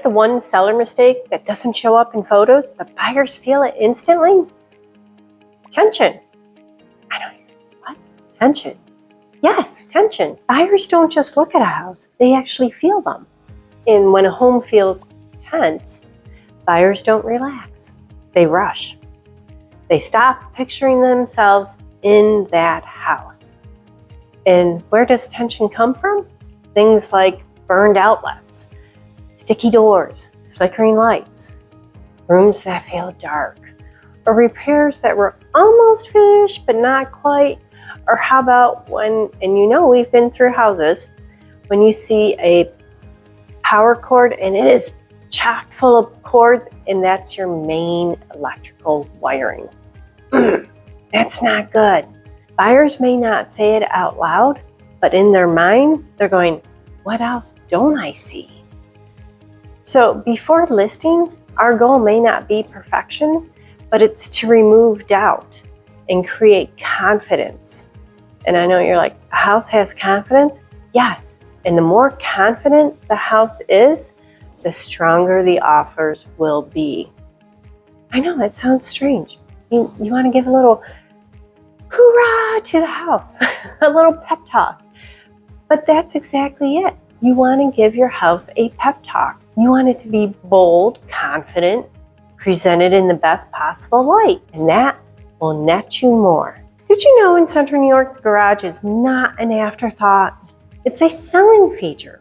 the one seller mistake that doesn't show up in photos, but buyers feel it instantly? Tension. I don't hear. What? Tension. Yes, tension. Buyers don't just look at a house, they actually feel them. And when a home feels tense, buyers don't relax. They rush. They stop picturing themselves in that house. And where does tension come from? Things like burned outlets, sticky doors, flickering lights, rooms that feel dark, or repairs that were almost finished but not quite. Or how about when, and you know we've been through houses, when you see a power cord and it is chock full of cords and that's your main electrical wiring. That's not good. Buyers may not say it out loud, but in their mind, they're going, what else don't I see? So before listing, our goal may not be perfection, but it's to remove doubt and create confidence. And I know you're like, a house has confidence? Yes. And the more confident the house is, the stronger the offers will be. I know that sounds strange. You want to give a little hoorah to the house, a little pep talk. But that's exactly it. You want to give your house a pep talk. You want it to be bold, confident, presented in the best possible light, and that will net you more. Did you know in Central New York, the garage is not an afterthought? It's a selling feature.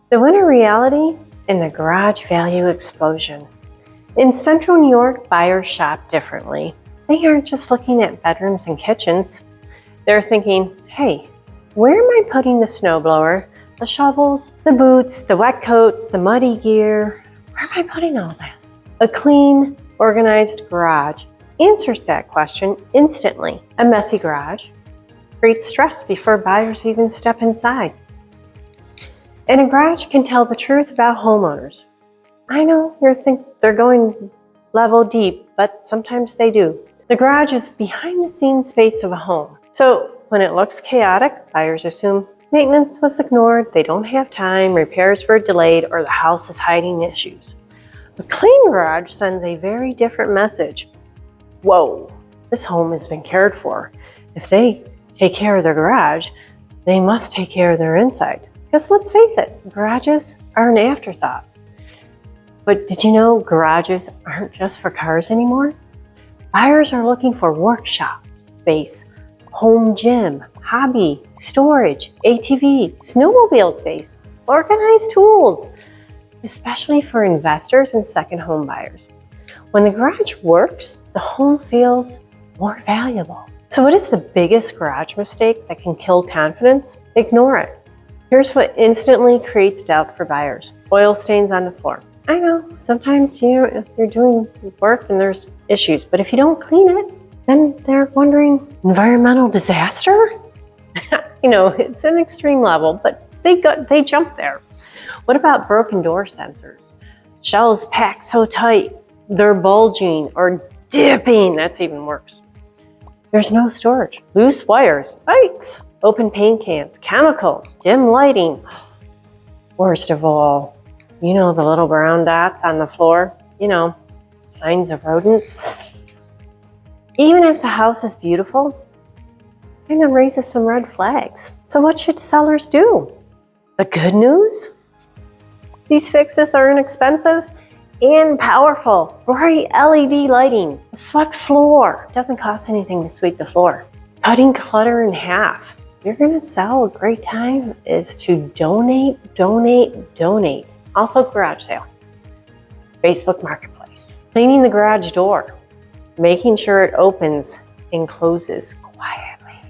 The winter reality and the garage value explosion. In Central New York, buyers shop differently. They aren't just looking at bedrooms and kitchens. They're thinking, hey, where am I putting the snowblower, the shovels, the boots, the wet coats, the muddy gear? Where am I putting all this? A clean, organized garage answers that question instantly. A messy garage creates stress before buyers even step inside. And a garage can tell the truth about homeowners. I know you think they're going level deep, but sometimes they do. The garage is behind the scenes space of a home. So when it looks chaotic, buyers assume maintenance was ignored, they don't have time, repairs were delayed, or the house is hiding issues. A clean garage sends a very different message. Whoa, this home has been cared for. If they take care of their garage, they must take care of their inside. Because let's face it, garages are an afterthought. But did you know garages aren't just for cars anymore? Buyers are looking for workshop space, home gym, hobby, storage, ATV, snowmobile space, organized tools, especially for investors and second home buyers. When the garage works, the home feels more valuable. So what is the biggest garage mistake that can kill confidence? Ignore it. Here's what instantly creates doubt for buyers. Oil stains on the floor. I know, sometimes if you're doing work and there's issues, but if you don't clean it, then they're wondering, environmental disaster? It's an extreme level, but they jump there. What about broken door sensors? Shelves packed so tight, they're bulging or dipping. That's even worse. There's no storage. Loose wires, bikes, open paint cans, chemicals, dim lighting. Worst of all, the little brown dots on the floor, signs of rodents. Even if the house is beautiful, it kind of raises some red flags. So what should sellers do? The good news? These fixes are inexpensive and powerful. Bright LED lighting, a swept floor. It doesn't cost anything to sweep the floor. Cutting clutter in half. You're gonna sell a great time is to donate. Also garage sale. Facebook Marketplace. Cleaning the garage door. Making sure it opens and closes quietly.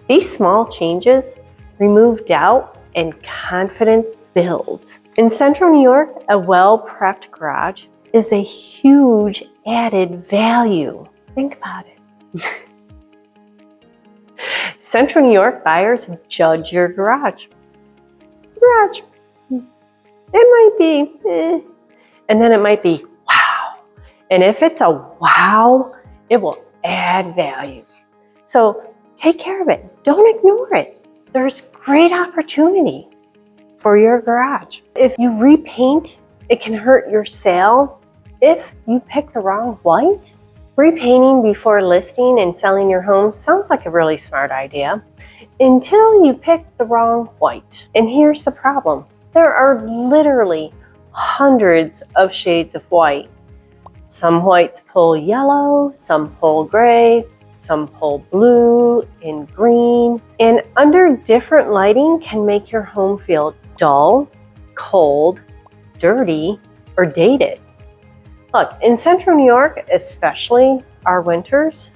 These small changes remove doubt and confidence builds. In Central New York, a well-prepped garage is a huge added value. Think about it. Central New York buyers judge your garage. It might be, and then it might be, wow. And if it's a wow, it will add value. So take care of it. Don't ignore it. There's great opportunity. for your garage. If you repaint, it can hurt your sale if you pick the wrong white. Repainting before listing and selling your home sounds like a really smart idea until you pick the wrong white. And here's the problem. There are literally hundreds of shades of white. Some whites pull yellow, some pull gray, some pull blue and green. And under different lighting can make your home feel dull, cold, dirty, or dated. Look, in central New York, especially our winters,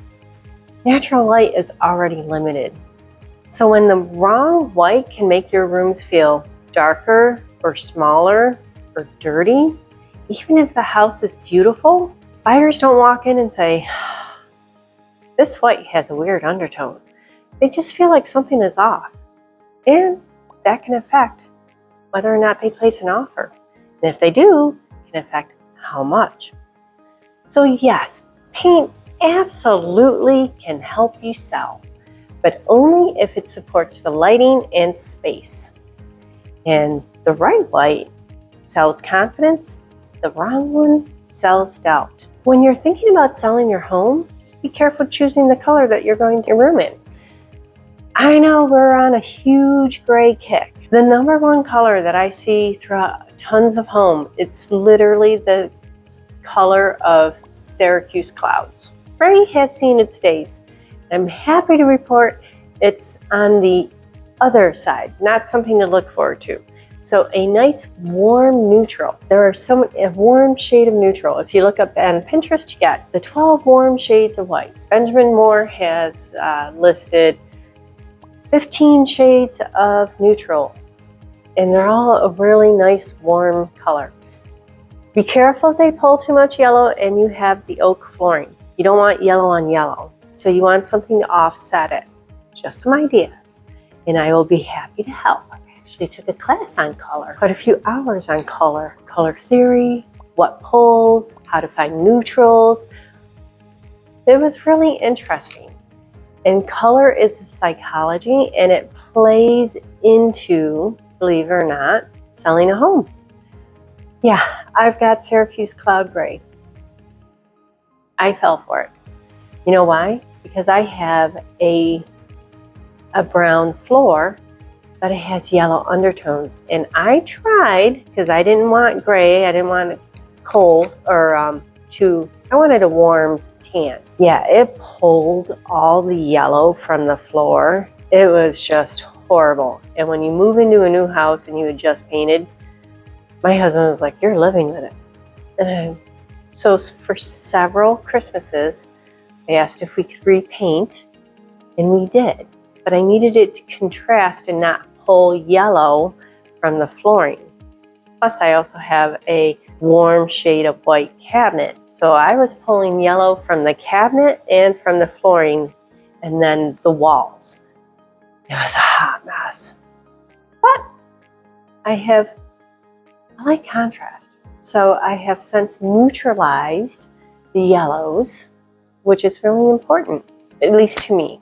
natural light is already limited. So when the wrong white can make your rooms feel darker or smaller or dirty, even if the house is beautiful, buyers don't walk in and say, this white has a weird undertone. They just feel like something is off. And that can affect whether or not they place an offer. And if they do, it can affect how much. So yes, paint absolutely can help you sell, but only if it supports the lighting and space. And the right white sells confidence, the wrong one sells doubt. When you're thinking about selling your home, just be careful choosing the color that you're going to room in. I know we're on a huge gray kick. The number one color that I see throughout tons of homes, it's literally the color of Syracuse clouds. Gray has seen its days. I'm happy to report it's on the other side, not something to look forward to. So a nice warm neutral. There are a warm shade of neutral. If you look up on Pinterest, you got the 12 warm shades of white. Benjamin Moore has listed 15 shades of neutral, and they're all a really nice warm color. Be careful if they pull too much yellow and you have the oak flooring. You don't want yellow on yellow, so you want something to offset it. Just some ideas, and I will be happy to help. I actually took a class on color, quite a few hours on color theory, what pulls, how to find neutrals. It was really interesting. And color is a psychology, and it plays into, believe it or not, selling a home. Yeah, I've got Syracuse Cloud Gray. I fell for it. You know why? Because I have a brown floor, but it has yellow undertones. And I tried, because I didn't want gray, I didn't want it cold, or I wanted a warm tan. Yeah, it pulled all the yellow from the floor. It was just horrible. And when you move into a new house and you had just painted, my husband was like, you're living with it. So for several Christmases, I asked if we could repaint, and we did. But I needed it to contrast and not pull yellow from the flooring. Plus, I also have a warm shade of white cabinet. So I was pulling yellow from the cabinet and from the flooring, and then the walls. It was a hot mess. But I like contrast. So I have since neutralized the yellows, which is really important, at least to me.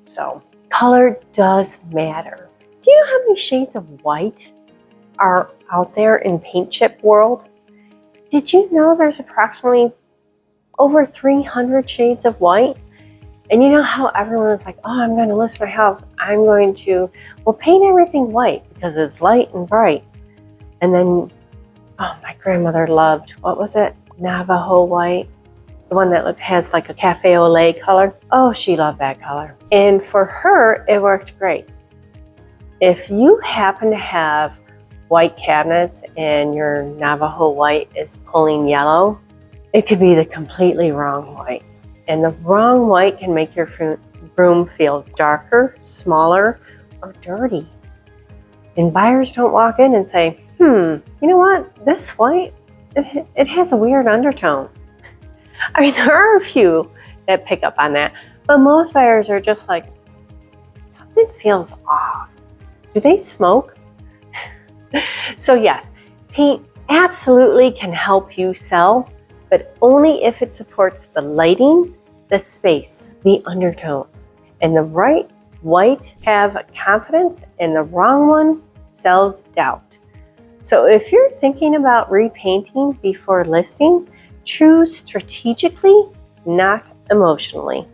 So color does matter. Do you know how many shades of white are out there in paint chip world? Did you know there's approximately over 300 shades of white? And you know how everyone is like, oh, I'm going to list my house. I'm going to, paint everything white because it's light and bright. And then, my grandmother loved, what was it? Navajo white. The one that has like a cafe au lait color. Oh, she loved that color. And for her, it worked great. If you happen to have white cabinets and your Navajo white is pulling yellow, it could be the completely wrong white. And the wrong white can make your room feel darker, smaller, or dirty. And buyers don't walk in and say, you know what? This white, it has a weird undertone. I mean, there are a few that pick up on that, but most buyers are just like, something feels off. Do they smoke? So yes, paint absolutely can help you sell, but only if it supports the lighting, the space, the undertones. And the right white have confidence, and the wrong one self-doubt. So if you're thinking about repainting before listing, choose strategically, not emotionally.